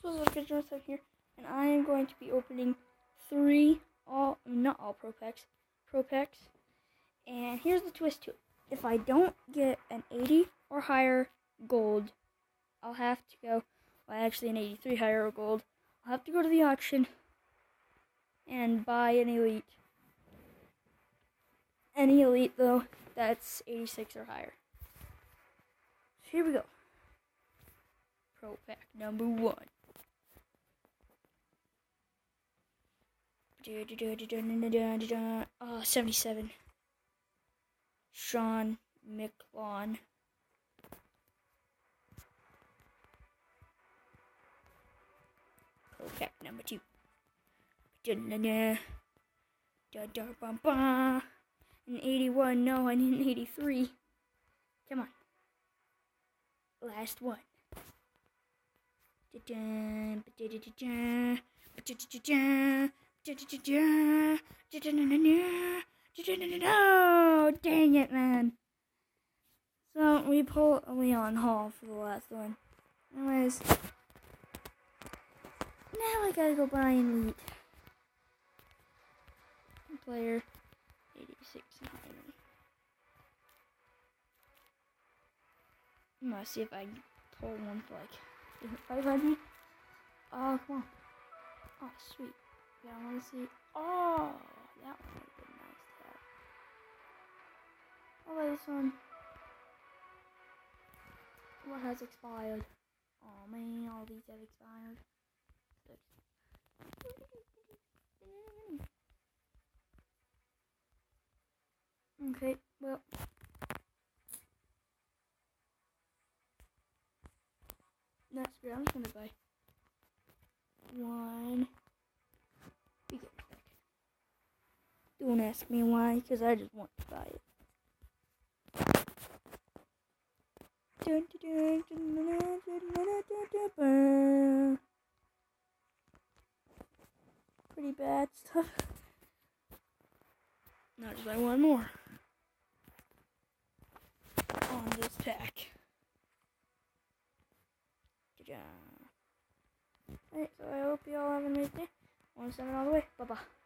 So what's up, guys? Out here, and I am going to be opening 3 not all pro packs. And here's the twist to it: if I don't get an 80 or higher gold, I'll have to go. Well, actually, an 83 higher or gold. I'll have to go to the auction and buy an elite. Any elite though, that's 86 or higher. So here we go. Pro pack number 1. 77. Sean McLaughlin. Pro pack number 2. An 81. No, I need an 83. Come on. Last one. Oh, dang it, man. So, we pull a Leon Hall for the last one. Anyways, now I gotta go buy an elite. Player 86 and higher. I'm gonna see if I can pull one for like 500. Oh, come on. Oh, sweet. Yeah, I want to see. Oh, that one would have been nice to have. How about this one? What has expired? Oh man, all these have expired. Okay, well. That's great. I'm just gonna buy one. We get it back. Don't ask me why, because I just want to buy it. Pretty bad stuff. Now just buy one more on this pack. Alright, so I hope you all have a nice day. I want to send it all the way. Bye-bye.